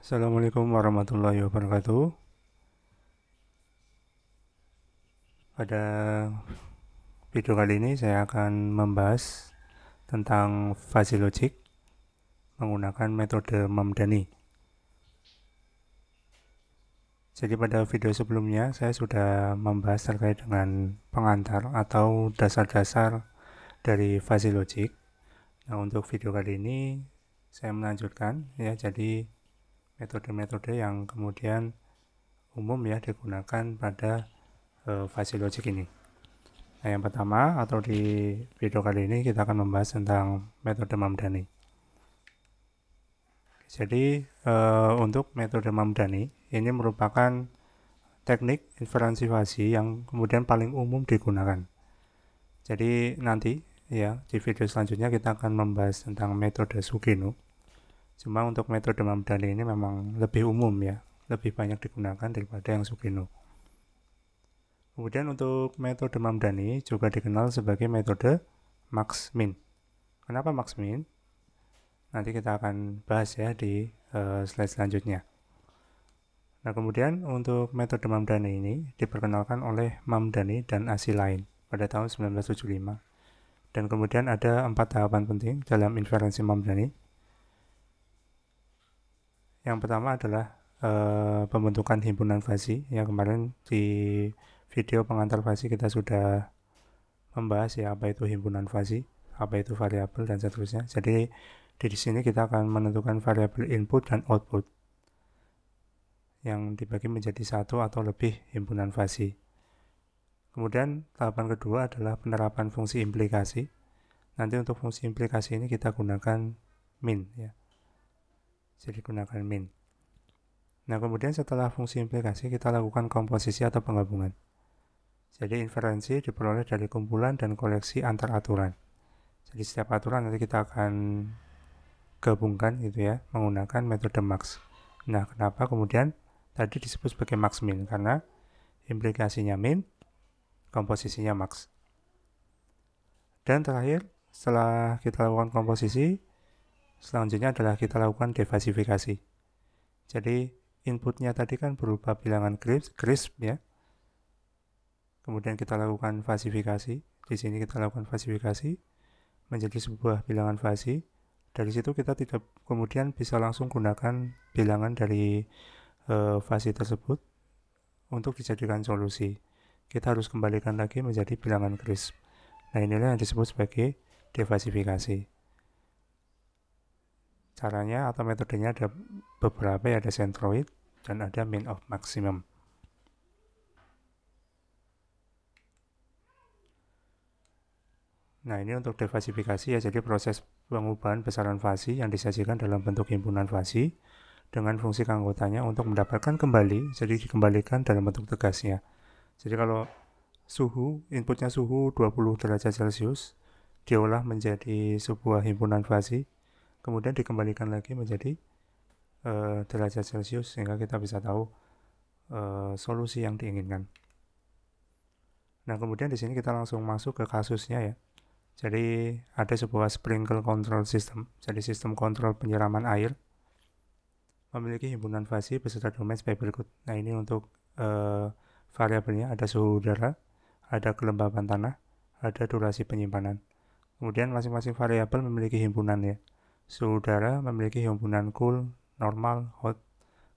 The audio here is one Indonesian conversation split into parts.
Assalamualaikum warahmatullahi wabarakatuh. Pada video kali ini saya akan membahas tentang fuzzy logic menggunakan metode Mamdani. Jadi pada video sebelumnya saya sudah membahas terkait dengan pengantar atau dasar-dasar dari fuzzy logic. Nah, untuk video kali ini saya melanjutkan ya, jadi metode-metode yang kemudian umum ya digunakan pada fuzzy logic ini. Nah, yang pertama atau di video kali ini kita akan membahas tentang metode Mamdani. Jadi untuk metode Mamdani ini merupakan teknik inferensi fuzzy yang kemudian paling umum digunakan. Jadi nanti ya di video selanjutnya kita akan membahas tentang metode Sugeno. Cuma untuk metode Mamdani ini memang lebih umum ya, lebih banyak digunakan daripada yang Sugeno. Kemudian untuk metode Mamdani juga dikenal sebagai metode max-min. Kenapa max-min? Nanti kita akan bahas ya di slide selanjutnya. Nah, kemudian untuk metode Mamdani ini diperkenalkan oleh Mamdani dan Asilain pada tahun 1975. Dan kemudian ada 4 tahapan penting dalam inferensi Mamdani. Yang pertama adalah pembentukan himpunan fuzzy. Ya, kemarin di video pengantar fuzzy kita sudah membahas ya apa itu himpunan fuzzy, apa itu variabel dan seterusnya. Jadi di sini kita akan menentukan variabel input dan output yang dibagi menjadi satu atau lebih himpunan fuzzy. Kemudian tahapan kedua adalah penerapan fungsi implikasi. Nanti untuk fungsi implikasi ini kita gunakan min ya. Jadi gunakan min. Nah, kemudian setelah fungsi implikasi kita lakukan komposisi atau penggabungan. Jadi inferensi diperoleh dari kumpulan dan koleksi antar aturan. Jadi setiap aturan nanti kita akan gabungkan gitu ya menggunakan metode max. Nah, kenapa kemudian tadi disebut sebagai max min? Karena implikasinya min, komposisinya max. Dan terakhir, setelah kita lakukan komposisi, selanjutnya adalah kita lakukan defasifikasi. Jadi inputnya tadi kan berupa bilangan crisp ya. Kemudian kita lakukan fasifikasi. Di sini kita lakukan fasifikasi menjadi sebuah bilangan fuzzy. Dari situ kita tidak kemudian bisa langsung gunakan bilangan dari fuzzy tersebut untuk dijadikan solusi. Kita harus kembalikan lagi menjadi bilangan crisp. Nah, inilah yang disebut sebagai defasifikasi. Caranya atau metodenya ada beberapa ya, ada centroid dan ada min of maximum. Nah, ini untuk defasifikasi ya, jadi proses pengubahan besaran fuzzy yang disajikan dalam bentuk himpunan fuzzy dengan fungsi keanggotanya untuk mendapatkan kembali, jadi dikembalikan dalam bentuk tegasnya. Jadi kalau suhu, inputnya suhu 20 derajat Celcius, diolah menjadi sebuah himpunan fuzzy, kemudian dikembalikan lagi menjadi derajat Celcius sehingga kita bisa tahu solusi yang diinginkan. Nah, kemudian di sini kita langsung masuk ke kasusnya ya. Jadi ada sebuah sprinkle control system, jadi sistem kontrol penyiraman air memiliki himpunan fuzzy beserta domain sebagai berikut. Nah, ini untuk variabelnya ada suhu udara, ada kelembapan tanah, ada durasi penyimpanan. Kemudian masing-masing variabel memiliki himpunan ya. Suhu udara memiliki himpunan cool, normal, hot.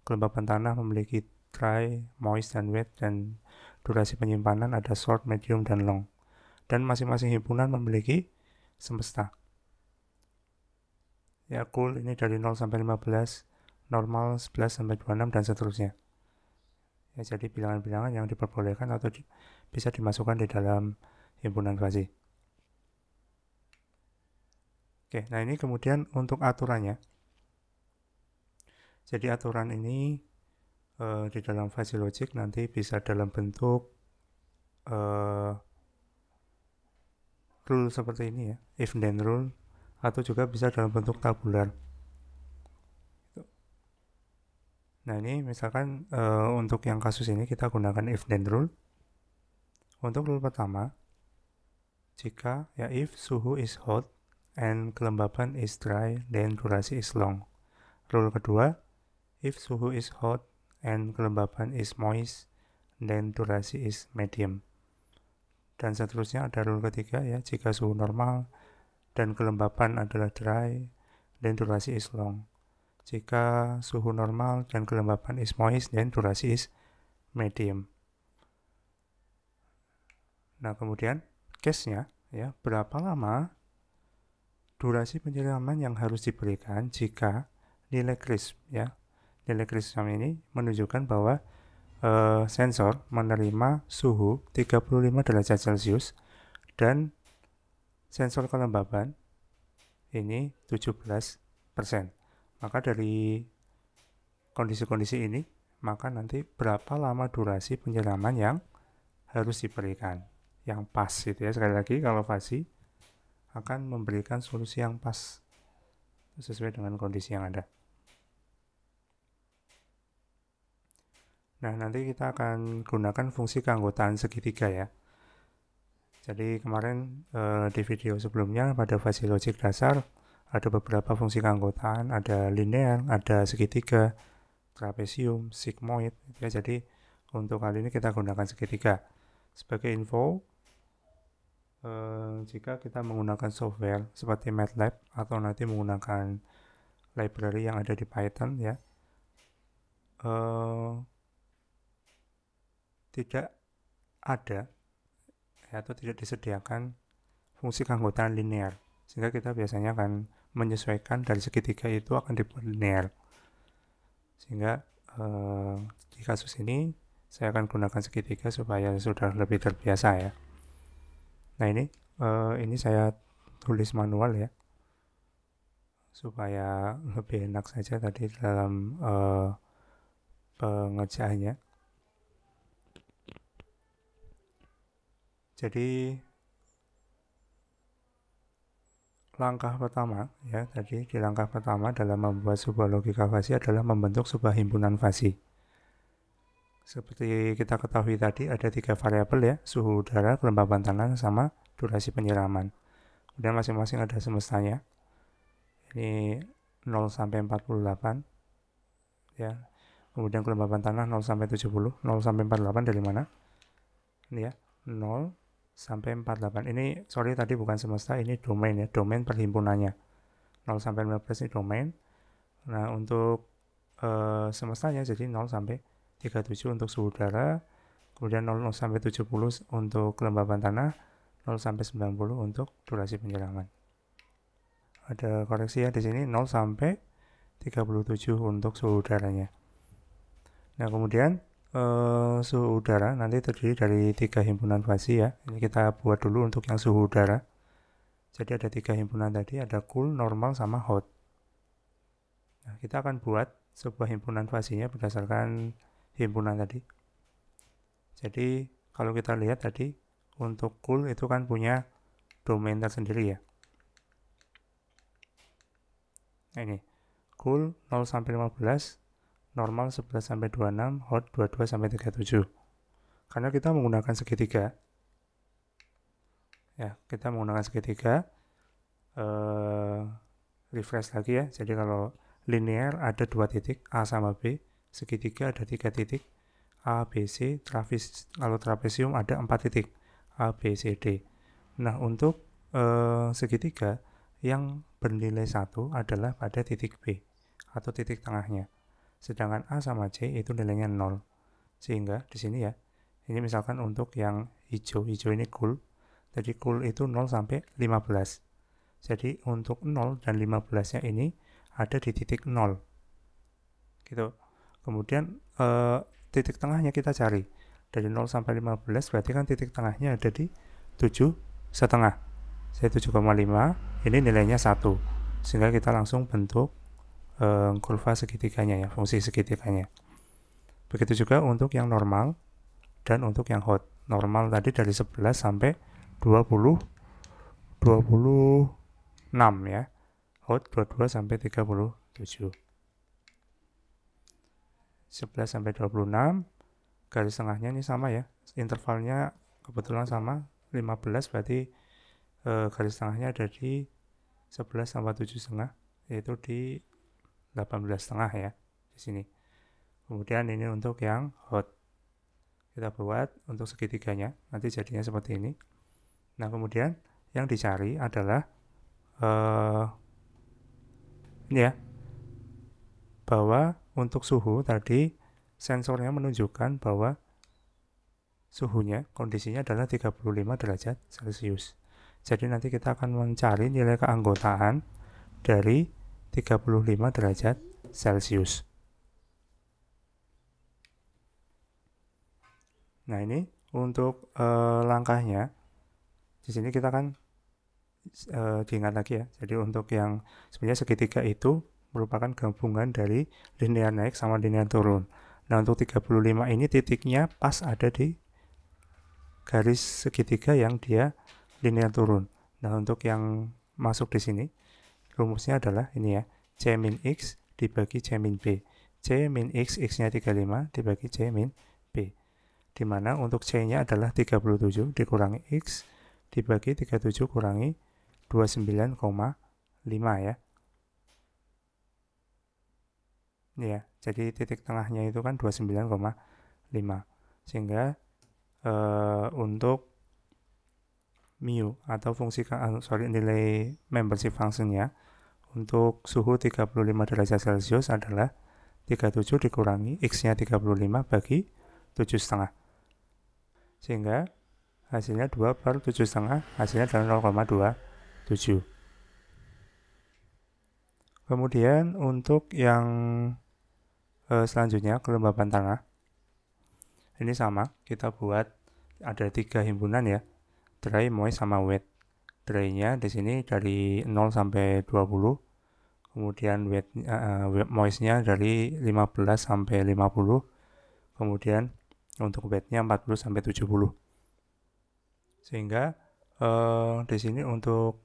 Kelembapan tanah memiliki dry, moist, dan wet. Dan durasi penyimpanan ada short, medium, dan long. Dan masing-masing himpunan memiliki semesta. Ya, cool ini dari 0 sampai 15, normal 11 sampai 26, dan seterusnya. Ya, jadi bilangan-bilangan yang diperbolehkan atau bisa dimasukkan di dalam himpunan fuzzy. Oke, nah ini kemudian untuk aturannya. Jadi aturan ini di dalam fuzzy logic nanti bisa dalam bentuk rule seperti ini ya, if then rule, atau juga bisa dalam bentuk tabular. Nah, ini misalkan untuk yang kasus ini kita gunakan if then rule. Untuk rule pertama, jika ya if suhu is hot and kelembapan is dry, then durasi is long. Rule kedua, If suhu is hot and kelembapan is moist, then durasi is medium. Dan seterusnya ada rule ketiga ya, jika suhu normal dan kelembapan adalah dry, then durasi is long. Jika suhu normal dan kelembapan is moist, then durasi is medium. Nah, kemudian case-nya ya, berapa lama durasi penyiraman yang harus diberikan jika nilai crisp ya. Nilai crisp ini menunjukkan bahwa sensor menerima suhu 35 derajat Celcius dan sensor kelembapan ini 17%. Maka dari kondisi-kondisi ini, maka nanti berapa lama durasi penyiraman yang harus diberikan. Yang pas gitu ya, sekali lagi kalau fasi akan memberikan solusi yang pas sesuai dengan kondisi yang ada. Nah, nanti kita akan gunakan fungsi keanggotaan segitiga ya. Jadi kemarin di video sebelumnya pada fasi logik dasar ada beberapa fungsi keanggotaan, ada linear, ada segitiga, trapesium, sigmoid ya. Jadi untuk kali ini kita gunakan segitiga. Sebagai info, jika kita menggunakan software seperti MATLAB atau nanti menggunakan library yang ada di Python ya, tidak ada atau tidak disediakan fungsi keanggotaan linear, sehingga kita biasanya akan menyesuaikan dari segitiga itu akan dibuat linear. Sehingga di kasus ini saya akan gunakan segitiga supaya sudah lebih terbiasa ya. Nah, ini saya tulis manual ya, supaya lebih enak saja tadi dalam pengerjaannya. Jadi langkah pertama ya, tadi di langkah pertama dalam membuat sebuah logika fasi adalah membentuk sebuah himpunan fasi. Seperti kita ketahui tadi ada 3 variabel ya, suhu udara, kelembaban tanah, sama durasi penyiraman. Kemudian masing-masing ada semestanya. Ini 0 sampai 48 ya. Kemudian kelembaban tanah 0 sampai 70, 0 sampai 48 dari mana? Ini ya, 0 sampai 48. Ini sorry tadi bukan semesta, ini domain ya, domain perhimpunannya. 0 sampai 15 ini domain. Nah, untuk semestanya jadi 0 sampai 37 untuk suhu udara, kemudian 0 sampai 70 untuk kelembaban tanah, 0 sampai 90 untuk durasi penyiraman. Ada koreksi ya di sini, 0 sampai 37 untuk suhu udaranya. Nah, kemudian suhu udara nanti terdiri dari 3 himpunan fasi ya. Ini kita buat dulu untuk yang suhu udara. Jadi ada 3 himpunan tadi, ada cool, normal, sama hot. Nah, kita akan buat sebuah himpunan fasinya berdasarkan himpunan tadi. Jadi kalau kita lihat tadi untuk cool itu kan punya domain tersendiri ya. Nah, ini cool 0 sampai 15, normal 11 sampai 26, hot 22 sampai 37. Karena kita menggunakan segitiga. Ya, kita menggunakan segitiga. Refresh lagi ya. Jadi kalau linear ada 2 titik A sama B, segitiga ada 3 titik A, B, C, kalau trapesium ada 4 titik A, B, C, D. Nah, untuk segitiga yang bernilai 1 adalah pada titik B atau titik tengahnya. Sedangkan A sama C itu nilainya 0. Sehingga di sini ya, ini misalkan untuk yang hijau ini cool. Jadi cool itu 0 sampai 15. Jadi untuk 0 dan 15-nya ini ada di titik 0. Gitu. Kemudian titik tengahnya kita cari. Dari 0 sampai 15 berarti kan titik tengahnya ada di 7,5. Saya 7,5, ini nilainya 1. Sehingga kita langsung bentuk kurva segitiganya ya, fungsi segitiganya. Begitu juga untuk yang normal dan untuk yang hot. Normal tadi dari 11 sampai 26 ya. Hot 22 sampai 37. 11 sampai 26, garis tengahnya ini sama ya. Intervalnya kebetulan sama, 15 berarti garis tengahnya ada di 11 sampai 7,5, yaitu di 18,5 ya di sini. Kemudian ini untuk yang hot. Kita buat untuk segitiganya, nanti jadinya seperti ini. Nah, kemudian yang dicari adalah ini ya, bahwa untuk suhu tadi sensornya menunjukkan bahwa suhunya, kondisinya adalah 35 derajat Celcius. Jadi nanti kita akan mencari nilai keanggotaan dari 35 derajat Celcius. Nah, ini untuk langkahnya di sini kita kan diingat lagi ya. Jadi untuk yang sebenarnya segitiga itu merupakan gabungan dari linear naik sama linear turun. Nah, untuk 35 ini titiknya pas ada di garis segitiga yang dia linear turun. Nah, untuk yang masuk di sini rumusnya adalah ini ya, C min X dibagi C min B. C min X, X-nya 35 dibagi C min B. Dimana untuk C-nya adalah 37 dikurangi X dibagi 37 kurangi 29,5 ya. Ini ya, jadi titik tengahnya itu kan 29,5. Sehingga untuk mu atau fungsi nilai membership functionnya untuk suhu 35 derajat Celcius adalah 37 dikurangi X-nya 35 bagi 7,5. Sehingga hasilnya 2/7,5, hasilnya adalah 0,27. Kemudian untuk yang selanjutnya kelembapan tanah, ini sama, kita buat ada 3 himpunan ya, dry, moist, sama wet. Dry-nya di sini dari 0 sampai 20, kemudian moist-nya dari 15 sampai 50, kemudian untuk wet-nya 40 sampai 70. Sehingga di sini untuk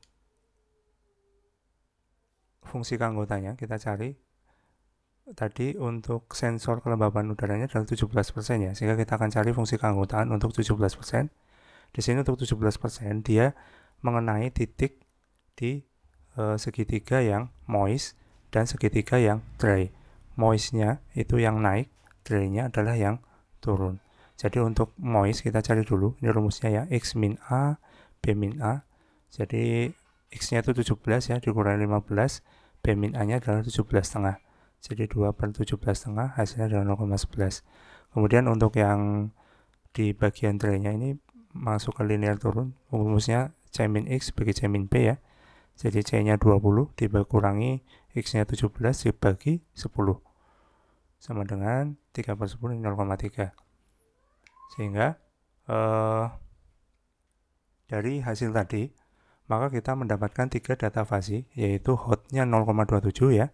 fungsi keanggotaannya kita cari tadi untuk sensor kelembaban udaranya adalah 17% ya, sehingga kita akan cari fungsi keanggotaan untuk 17%. Di sini untuk 17% dia mengenai titik di segitiga yang moist dan segitiga yang dry. Moistnya itu yang naik, dry-nya adalah yang turun. Jadi untuk moist kita cari dulu, ini rumusnya ya, X min A, B min A. Jadi X-nya itu 17 ya, dikurangi 15, B min A-nya adalah 17,5. Jadi 2/17,5, hasilnya adalah 0,11. Kemudian untuk yang di bagian dry-nya ini masuk ke linear turun, rumusnya C min X bagi C min B ya. Jadi C-nya 20 dikurangi X-nya 17 dibagi 10. Sama dengan 3/10, 0,3. Sehingga dari hasil tadi, maka kita mendapatkan 3 data fasi, yaitu hotnya 0,27 ya.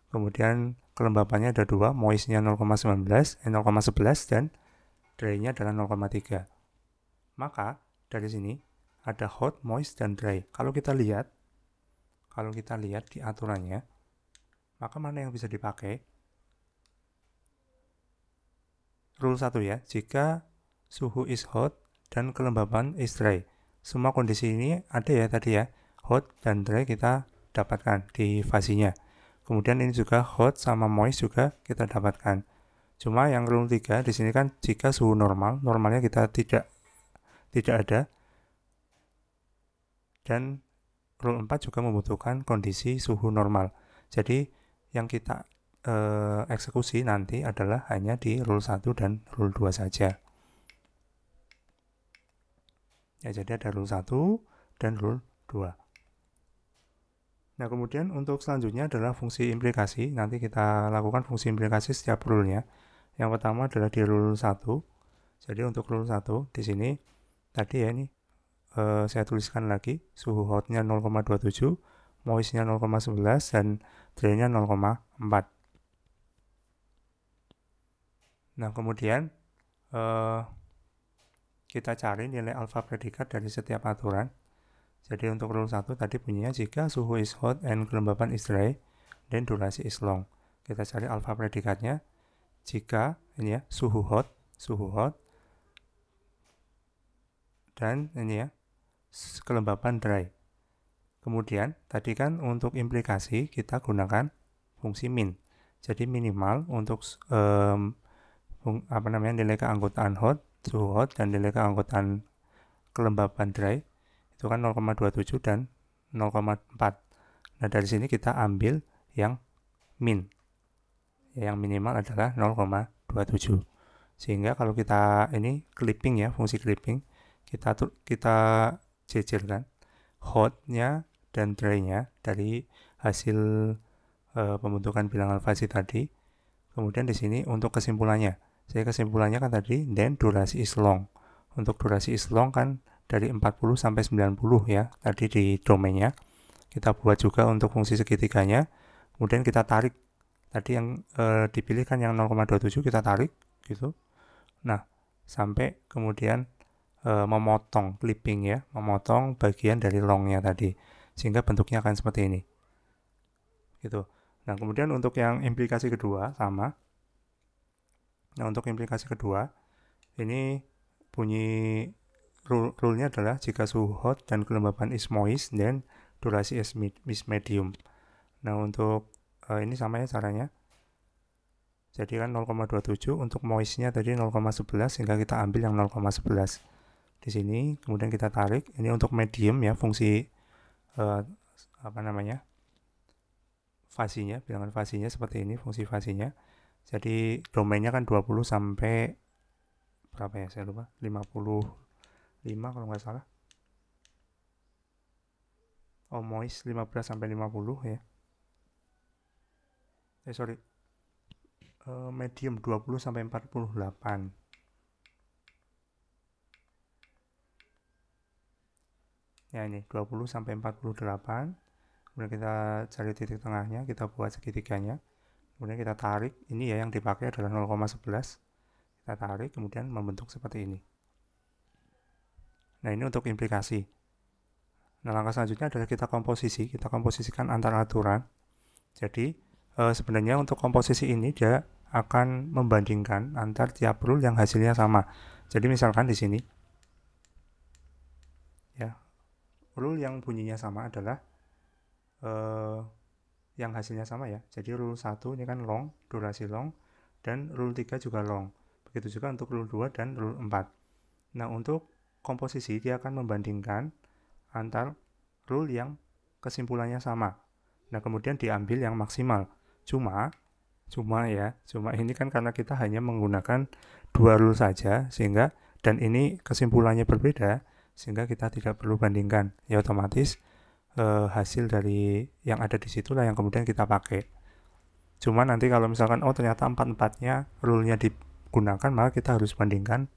Kemudian kelembapannya ada 2, moistnya 0,11 dan dry-nya adalah 0,3. Maka dari sini ada hot, moist, dan dry. Kalau kita lihat di aturannya, maka mana yang bisa dipakai? Rule 1 ya, jika suhu is hot dan kelembapan is dry. Semua kondisi ini ada ya tadi ya, hot dan dry kita dapatkan di fasinya. Kemudian ini juga hot sama moist juga kita dapatkan. Cuma yang rule 3 di sini kan jika suhu normalnya kita tidak ada. Dan rule 4 juga membutuhkan kondisi suhu normal. Jadi yang kita eksekusi nanti adalah hanya di rule 1 dan rule 2 saja. Ya, jadi ada rule 1 dan rule 2. Nah, kemudian untuk selanjutnya adalah fungsi implikasi. Nanti kita lakukan fungsi implikasi setiap rule-nya. Yang pertama adalah di rule 1. Jadi untuk rule 1 di sini tadi ya ini saya tuliskan lagi, suhu hotnya 0,27, moistnya 0,11 dan dry-nya 0,4. Nah, kemudian kita cari nilai alfa predikat dari setiap aturan. Jadi untuk rule 1 tadi bunyinya jika suhu is hot and kelembapan is dry, then durasi is long. Kita cari alfa predikatnya. Jika ini ya, suhu hot dan ini ya, kelembapan dry. Kemudian tadi kan untuk implikasi kita gunakan fungsi min. Jadi minimal untuk nilai keanggotaan hot, true hot, dan nilai keanggotaan kelembapan dry itu kan 0,27 dan 0,4. Nah, dari sini kita ambil yang min. Yang minimal adalah 0,27. Sehingga kalau kita ini clipping ya, fungsi clipping, kita jejerkan hotnya dan dry-nya dari hasil pembentukan bilangan fasi tadi. Kemudian di sini untuk kesimpulannya, kesimpulannya kan tadi then durasi is long. Untuk durasi is long kan dari 40 sampai 90 ya tadi di domainnya. Kita buat juga untuk fungsi segitiganya. Kemudian kita tarik tadi yang dipilih kan yang 0,27 kita tarik gitu. Nah, sampai kemudian memotong clipping ya, memotong bagian dari longnya tadi sehingga bentuknya akan seperti ini gitu. Nah, kemudian untuk yang implikasi kedua sama. Nah, untuk implikasi kedua ini bunyi rule-nya adalah jika suhu hot dan kelembapan is moist dan durasi is medium. Nah, untuk ini sama ya caranya. Jadi kan 0,27 untuk moistnya tadi 0,11 sehingga kita ambil yang 0,11 di sini. Kemudian kita tarik. Ini untuk medium ya, fungsi fasinya, bilangan fasinya seperti ini, fungsi fasinya. Jadi domainnya kan 20 sampai berapa ya, saya lupa, 55 kalau nggak salah. Oh, moist 15 sampai 50 ya. Medium 20 sampai 48. Ya ini 20 sampai 48. Kemudian kita cari titik tengahnya, kita buat segitiganya. Kemudian kita tarik, ini ya yang dipakai adalah 0,11. Kita tarik, kemudian membentuk seperti ini. Nah, ini untuk implikasi. Nah, langkah selanjutnya adalah kita komposisikan antar aturan. Jadi, sebenarnya untuk komposisi ini dia akan membandingkan antar tiap rule yang hasilnya sama. Jadi, misalkan di sini, ya, rule yang bunyinya sama adalah yang hasilnya sama ya. Jadi rule 1 ini kan long, durasi long, dan rule 3 juga long. Begitu juga untuk rule 2 dan rule 4. Nah, untuk komposisi dia akan membandingkan antar rule yang kesimpulannya sama. Nah, kemudian diambil yang maksimal. Cuma ini kan karena kita hanya menggunakan 2 rule saja sehingga dan ini kesimpulannya berbeda sehingga kita tidak perlu bandingkan. Ya otomatis hasil dari yang ada di situlah yang kemudian kita pakai. Cuma nanti kalau misalkan ternyata 4-4-nya rule-nya digunakan, maka kita harus bandingkan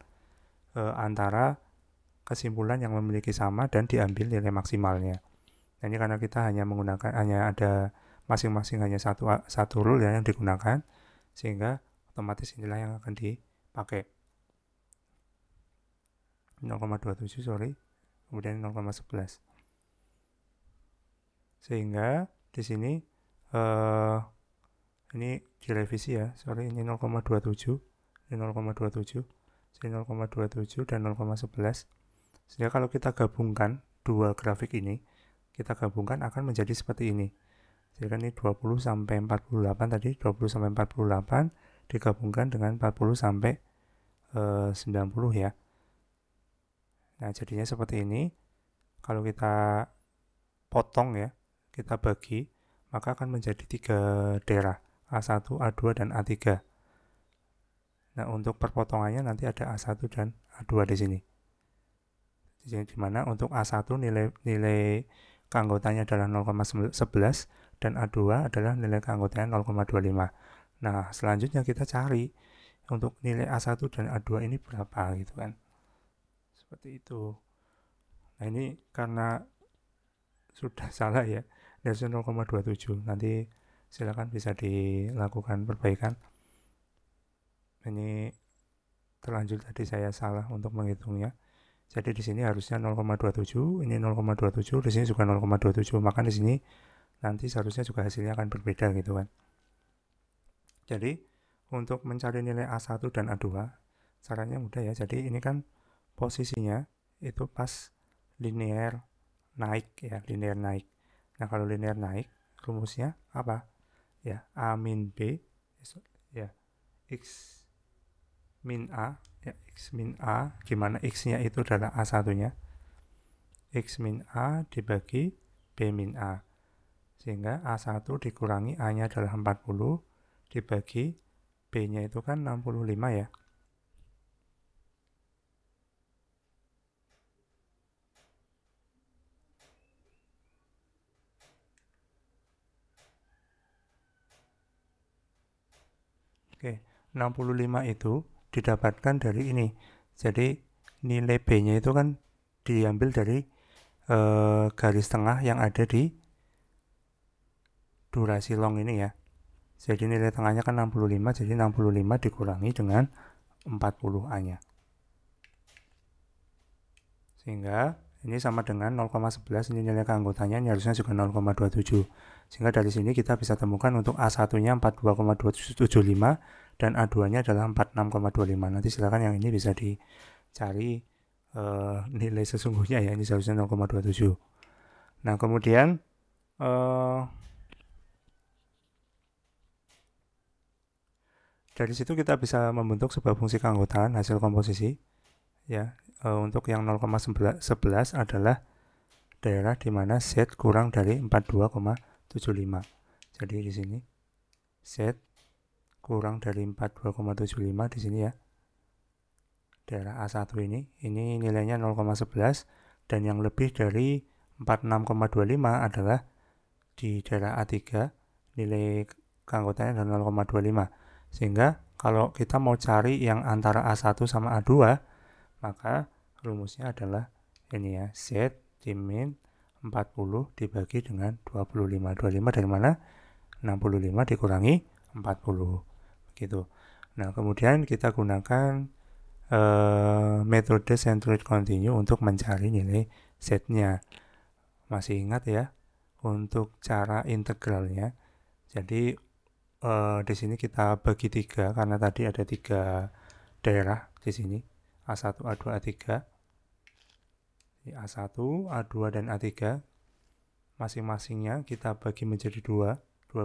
antara kesimpulan yang memiliki sama dan diambil nilai maksimalnya. Nah, ini karena kita hanya ada masing-masing hanya satu rule yang digunakan, sehingga otomatis inilah yang akan dipakai. 0,27 kemudian 0,11. Sehingga di sini ini direvisi ya, ini 0,27, ini 0,27, ini 0,27 dan 0,11. Sehingga kalau kita gabungkan dua grafik ini, kita gabungkan akan menjadi seperti ini. Jadi kan ini 20 sampai 48 tadi, 20 sampai 48 digabungkan dengan 40 sampai 90 ya. Nah, jadinya seperti ini. Kalau kita potong ya, kita bagi, maka akan menjadi 3 daerah, A1, A2, dan A3. Nah, untuk perpotongannya nanti ada A1 dan A2 di sini. Di mana untuk A1 nilai keanggotaannya adalah 0,11 dan A2 adalah nilai keanggotaannya 0,25. Nah, selanjutnya kita cari untuk nilai A1 dan A2 ini berapa gitu kan. Seperti itu. Nah, ini karena sudah salah ya, dari 0,27. Nanti silakan bisa dilakukan perbaikan. Ini terlanjur tadi saya salah untuk menghitungnya. Jadi di sini harusnya 0,27, ini 0,27, di sini juga 0,27. Maka di sini nanti seharusnya juga hasilnya akan berbeda gitu kan. Jadi untuk mencari nilai A1 dan A2 caranya mudah ya. Jadi ini kan posisinya itu pas linear naik ya, linear naik. Nah, kalau linear naik rumusnya apa? Ya, A min B ya, X min A, ya, X min A, gimana X-nya itu adalah A1-nya. X min A dibagi B min A. Sehingga A1 dikurangi A-nya adalah 40, dibagi B-nya itu kan 65 ya. Oke, 65 itu didapatkan dari ini. Jadi nilai B-nya itu kan diambil dari garis tengah yang ada di durasi long ini ya. Jadi nilai tengahnya kan 65, jadi 65 dikurangi dengan 40A-nya. Sehingga ini sama dengan 0,11, ini nilai keanggotaannya ini harusnya juga 0,27. Sehingga dari sini kita bisa temukan untuk A1-nya 42,275 dan A2-nya adalah 46,25. Nanti silakan yang ini bisa dicari nilai sesungguhnya ya, ini seharusnya 0,27. Nah, kemudian dari situ kita bisa membentuk sebuah fungsi keanggotaan hasil komposisi ya. Untuk yang 0,11 adalah daerah di mana Z kurang dari 42,75. Jadi di sini Z kurang dari 42,75 di sini ya. Daerah A1 ini nilainya 0,11 dan yang lebih dari 46,25 adalah di daerah A3, nilai keanggotaannya adalah 0,25. Sehingga kalau kita mau cari yang antara A1 sama A2, maka rumusnya adalah ini ya, Z dimin 40 dibagi dengan 25. 25 dari mana? 65 dikurangi 40. Begitu. Nah, kemudian kita gunakan metode centroid continue untuk mencari nilai Z-nya. Masih ingat ya untuk cara integralnya. Jadi di sini kita bagi 3 karena tadi ada 3 daerah di sini, A1, A2, A3. A1, A2 dan A3 masing-masingnya kita bagi menjadi dua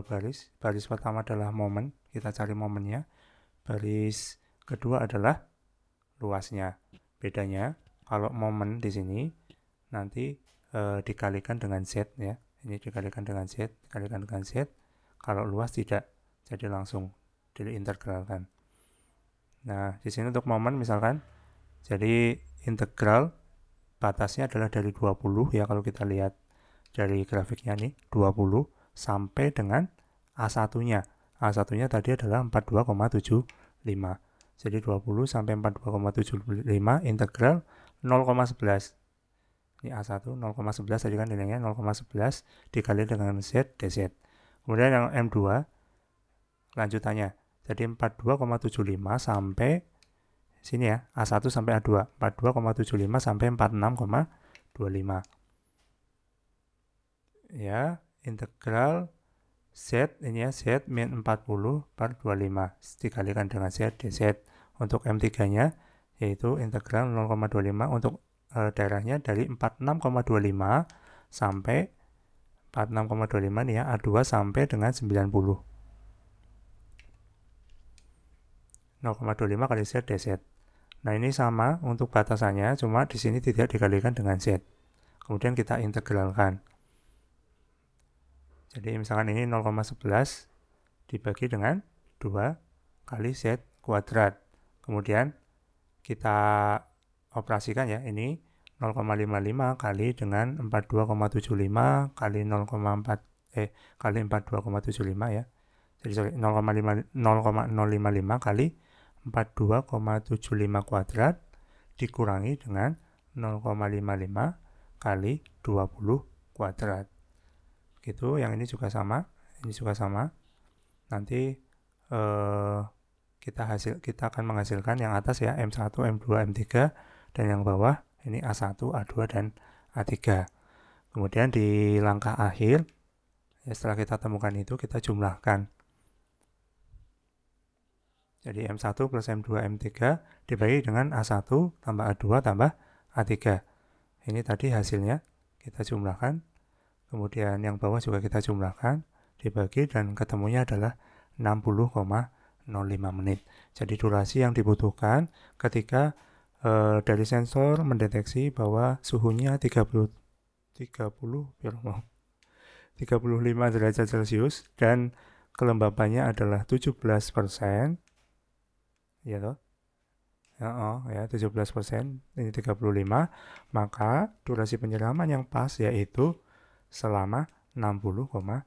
baris. Baris pertama adalah momen, kita cari momennya. Baris kedua adalah luasnya. Bedanya kalau momen di sini nanti dikalikan dengan Z ya. Ini dikalikan dengan Z, dikalikan dengan Z. Kalau luas tidak, jadi langsung diintegralkan. Nah, di sini untuk momen misalkan, jadi integral batasnya adalah dari 20 ya, kalau kita lihat dari grafiknya nih, 20 sampai dengan A1-nya. A1-nya tadi adalah 42,75. Jadi 20 sampai 42,75 integral 0,11. Ini A1 0,11 tadi kan nilainya 0,11 dikali dengan Z dz. Kemudian yang M2 lanjutannya. Jadi 42,75 sampai sini ya, A1 sampai A2. 42,75 sampai 46,25. Ya, integral Z ini ya, Z min 40 per 25 dikalikan dengan Z dz. Untuk M3-nya yaitu integral 0,25 untuk daerahnya dari 46,25 sampai 46,25 nih ya, A2 sampai dengan 90. 0,25 kali Z dz. Nah, ini sama untuk batasannya, cuma di sini tidak dikalikan dengan Z. Kemudian kita integralkan. Jadi misalkan ini 0,11 dibagi dengan 2 kali Z kuadrat. Kemudian kita operasikan ya, ini 0,55 kali dengan 42,75 kali 0,4 kali 42,75 ya. Jadi sorry, 0,055 kali 42,75 kuadrat dikurangi dengan 0,55 kali 20 kuadrat. Gitu, yang ini juga sama, ini juga sama. Nanti kita akan menghasilkan yang atas ya, M1, M2, M3, dan yang bawah ini A1, A2, dan A3. Kemudian di langkah akhir ya, setelah kita temukan itu kita jumlahkan. Jadi M1 plus M2, M3 dibagi dengan A1 tambah A2 tambah A3. Ini tadi hasilnya kita jumlahkan. Kemudian yang bawah juga kita jumlahkan, dibagi, dan ketemunya adalah 60,05 menit. Jadi durasi yang dibutuhkan ketika dari sensor mendeteksi bahwa suhunya 35 derajat Celcius dan kelembabannya adalah 17%, ya toh? Ya 17%, ini 35, maka durasi penyiraman yang pas yaitu selama 60,05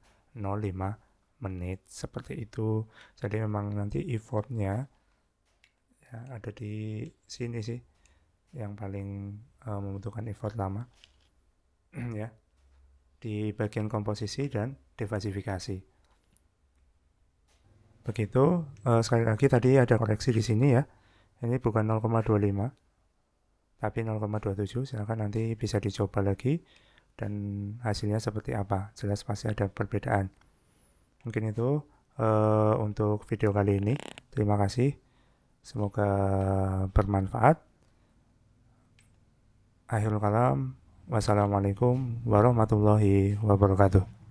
menit, seperti itu. Jadi memang nanti effortnya ya ada di sini sih yang paling membutuhkan effort lama ya, di bagian komposisi dan defasifikasi. Begitu. Sekali lagi tadi ada koreksi di sini ya, ini bukan 0,25 tapi 0,27. Silahkan nanti bisa dicoba lagi dan hasilnya seperti apa, jelas pasti ada perbedaan. Mungkin itu untuk video kali ini. Terima kasih, semoga bermanfaat. Akhirul kalam, wassalamualaikum warahmatullahi wabarakatuh.